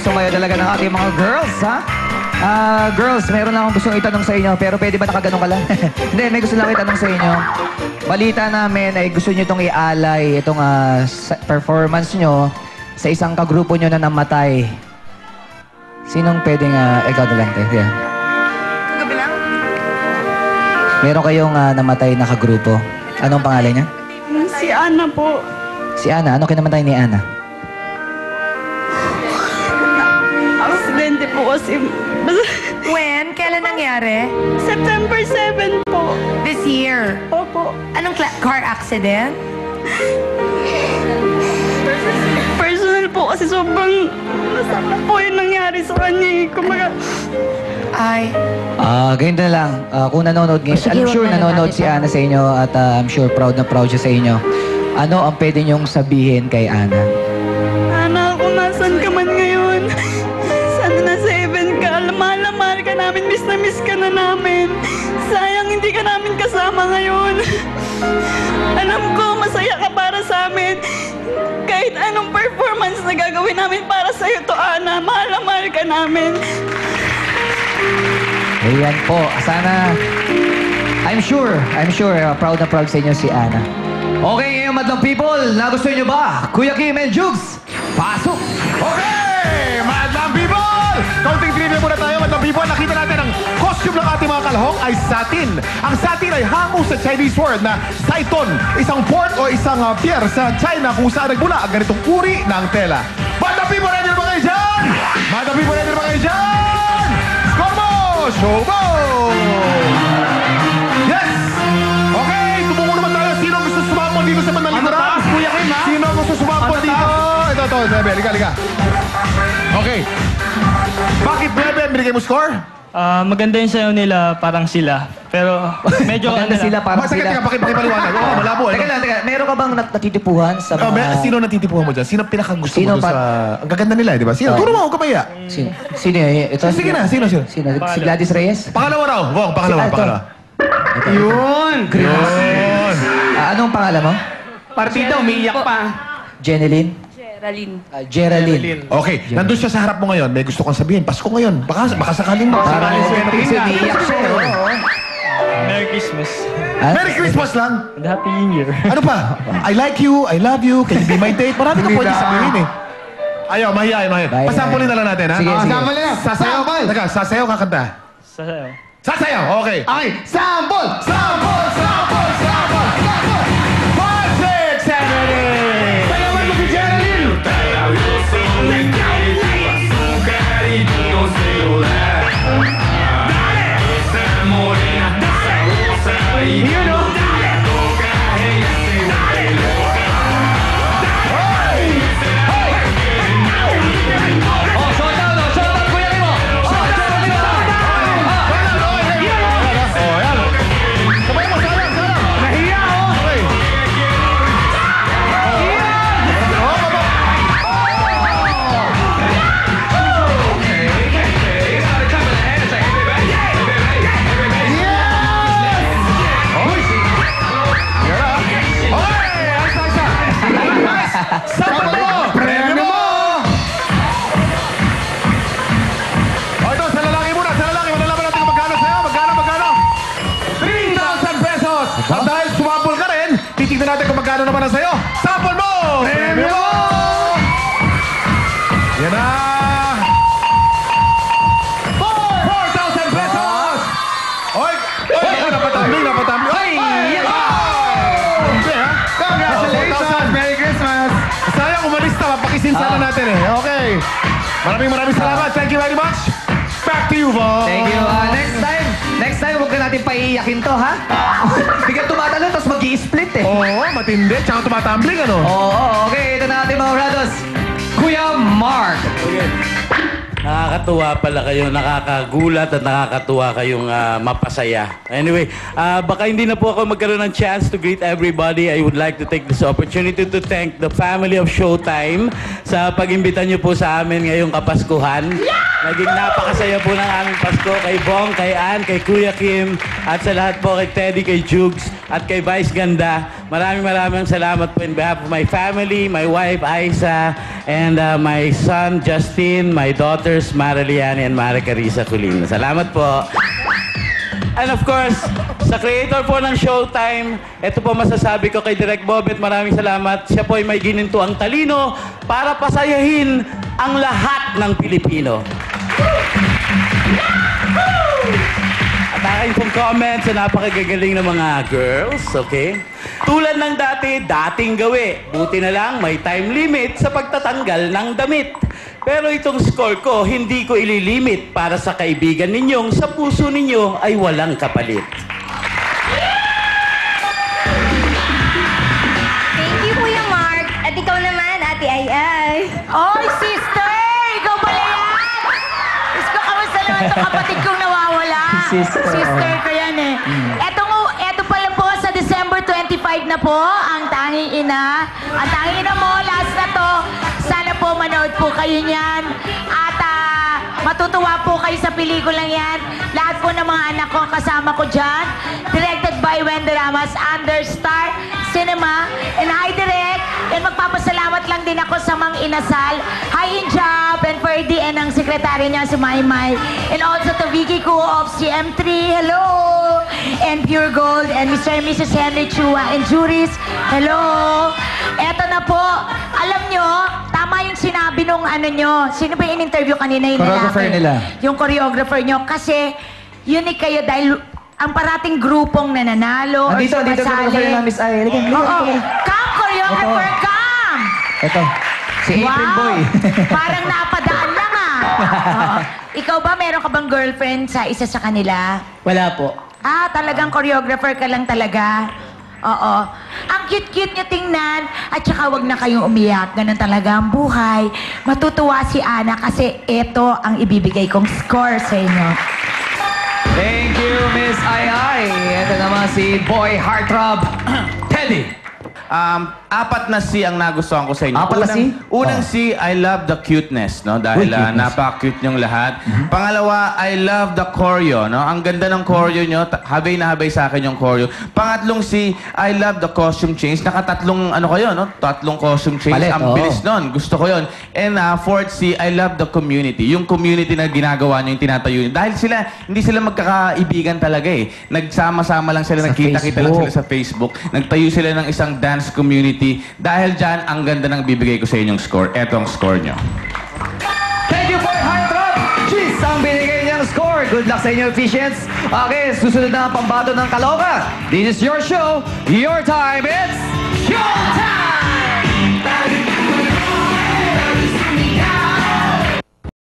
sumayo talaga ng ating mga girls, ha? Girls, meron lang akong gustong itanong sa inyo, pero pwede ba nakaganong ka lang? Hindi, may gusto lang itanong sa inyo. Balita namin ay gusto nyo itong ialay, itong performance nyo sa isang kagrupo nyo na namatay. Sinong pwedeng, ikaw na lang, yeah. Kagabi lang? Meron kayong namatay na kagrupo. Anong pangalan niya? Si Ana po. Si Ana. Ano kinamatay ni Ana? Aksidente po kasi. When? Kailan nangyari? September 7 po. This year. Opo. Anong car accident? Personal po kasi sobrang masama po yung nangyari sa kanya. Kumaga, Ay. Ganyan na lang. Kung nanonood ngayon, Sige, I'm sure wag na nanonood natin si Ana sa inyo at I'm sure proud na proud siya sa inyo. Ano ang pwede niyong sabihin kay Ana? Ana, kung nasan ka man ngayon, sana nasa heaven ka, mahal na mahal ka namin, miss ka na namin. Sayang hindi ka namin kasama ngayon. Alam ko, masaya ka para sa amin. Kahit anong performance na gagawin namin para sa'yo to, Ana, mahal na mahal ka namin. Ayan po. Sana, I'm sure, proud na proud sa inyo si Ana. Okay, ngayon madlang people, nagustuhan niyo ba? Kuya Kim and Jugs, pasok! Okay! Madlang people! Counting three na muna tayo, Madlang people. Nakita natin ang costume ng ating mga kalahok ay satin. Ang satin ay hango sa Chinese word na saiton, isang port o isang pier sa China kung saan nagmula ang ganitong uri ng tela. Madlang people, ready na ba kayo dyan? Madlang people, ready na ba kayo dyan? Score mo! Show mo! Yes! Okay, tumungo naman tayo. Sino gusto sumampo dito sa bandang likuran? Mataas, Kuya Kim, ha? Sino gusto sumampo dito? Ito, Bebe. Liga. Okay. Bakit, Bebe, binigay mo score? Maganda yung sayo nila, parang sila. Pero medyo Maganda sila, parang sila. Teka, pakipaliwanag. Oo, malabo. Teka, meron ka bang natitipuhan sa mga... Sino natitipuhan mo dyan? Sino pinakagusto Sino mo doon sa... Ang gaganda nila, di ba? Sino? Turo mo, huwag ka maya. Sino yun? Ito? Sige na, sino? Sino? Si Gladys Reyes? Pangalawa raw. Wong, pangalawa. Yun! Yun. Anong pangalan mo? Partida, umiiyak pa. Jeneline? Geraldine. Okay, nandun siya sa harap mo ngayon. May gusto kang sabihin. Pasko ngayon. Baka sakaling mo. Parang kasi umiiyak siya. Merry Christmas. Merry Christmas lang. And Happy New Year. Ano pa? I like you, I love you, can you be my date? Marami ka pwede sabihin eh. Ayaw, mahihayin. Bye. Pasampulin na lang natin, ha? Sige. Sampulin na. Sasayaw ka. Teka, sasayaw kakanta. Sasayaw. Sasayaw, okay. Okay, sample! 5, 6, 7, 8. Sayawan mo si Geraldine. Yun o. Showdown, Kuya Kim mo! Sabay mo, salang. Nahiya, oh! Okay. Sapat mo! Premyo mo! O ito, sa lalaki muna, malalaman natin kung magkano sa'yo. Magkano? 3,000 pesos! At dahil sumabol ka rin, titignan natin kung magkano naman ang sa'yo. Sample mo! Premyo mo! Yan na! 4,000 pesos! Oy, napatambling! Oy! Yes! Hindi, ha? Congratulations! Merry Christmas! Sayang, umalis na. Pakisinsa na natin eh. Okay. Maraming salamat. Thank you very much. Back to you, Vaughn. Thank you. Next time, huwag ka natin paiiyakin to, ha? Bigyan tumatalon, tapos mag-i-split eh. Oo, matindi. Tsaka tumatambling, ano? Oo, okay. Ito na natin mga Rados. Kuya Mark. Nakakatuwa pala kayo, nakakagulat at nakakatuwa kayong mapasaya. Anyway, baka hindi na po ako magkaroon ng chance to greet everybody. I would like to take this opportunity to thank the family of Showtime sa pag-imbita niyo po sa amin ngayong Kapaskuhan. Naging napakasaya po ng aming Pasko kay Bong, kay Ann, kay Kuya Kim, at sa lahat po kay Teddy, kay Jugs. at kay Vice Ganda. Maraming salamat po in behalf of my family, my wife Aiza, and my son Justin, my daughters Mariliane and Mara Carissa Colina. Salamat po. And of course, sa creator po ng Showtime, ito po masasabi ko kay Direk Bobet, maraming salamat. Siya po ay may ginintuang talino para pasayahin ang lahat ng Pilipino. At aking pong comment sa napakagagaling ng mga girls, okay? Tulad ng dating gawi. Buti na lang may time limit sa pagtatanggal ng damit. Pero itong score ko, hindi ko ililimit para sa kaibigan ninyong sa puso ninyo ay walang kapalit. Thank you, Kuya Mark. At ikaw naman, Ate Ay. Oy, sister! Ikaw pala yan! Isko, kamusta naman itong kapatid kong nawawala? Sister, Sister ko yan eh. Eto pala po, sa December 25 na po, ang tanging ina. Ang tanging ina mo, last na to. Sana po manood po kayo niyan. At matutuwa po kayo sa pelikulang yan. Lahat po ng mga anak ko, kasama ko dyan. Directed by Wendy Ramas, under Star Cinema. And hi, Direk. And magpapasalamat lang din ako sa mga inasal. Hi, Injab, and Ferdy, and ang sekretary niya, si Maymay. And also to Vicky Koo of CM3. Hello! And Pure Gold, and Mr. and Mrs. Henry Chua, and Juris. Hello! Eto na po. Alam nyo, tama yung sinabi nung ano nyo. Sino ba yung in-interview kanina? Yung Choreographer lalaki? nila. Yung choreographer nyo. Kasi, unique kayo dahil ang parating grupong nananalo or Dito, choreographer na Miss Ay. Halika, halika, Oo. halika. Come, choreographer, Ito. come! Ito, si April Boy. Parang napadaan lang Oo. Ikaw ba, meron ka bang girlfriend sa isa sa kanila? Wala po. Ah, talagang choreographer ka lang talaga. Oo. Ang cute-cute niyo tingnan. At saka wag na kayong umiyak. Ganun talaga ang buhay. Matutuwa si Ana kasi ito ang ibibigay kong score sa inyo. Thank you, Miss Ay Ay. Ito naman si Boy Heartthrob, Teddy. Apat na C ang nagustuhan ko sa inyo. Apat na C? Unang C, I love the cuteness, no? Dahil Uy, cuteness. napaka-cute niyong lahat. Pangalawa, I love the choreo, no? Ang ganda ng choreo niyo. Habay na habay sa akin yung choreo. Pangatlong C, I love the costume change. Nakatatlong, ano kayo, no? Tatlong costume change. Palit, Ang oo. bilis nun. Gusto ko yun. And fourth C, I love the community. Yung community na ginagawa niyo, yung tinatayo niyo. Dahil hindi sila magkakaibigan talaga eh. Nagsama-sama lang sila, Sa nagkita-kita lang Facebook. sila sa Facebook. Nagtayo sila ng isang dance community. Dahil dyan, ang ganda ng bibigay ko sa inyong score. Eto ang score nyo. Thank you, Boy Heartthrob. Jeez, ang binigay niyang score. Good luck sa inyo, Efficients. Okay, susunod na ang pambato ng Kaloka. This is your show, your time. It's showtime!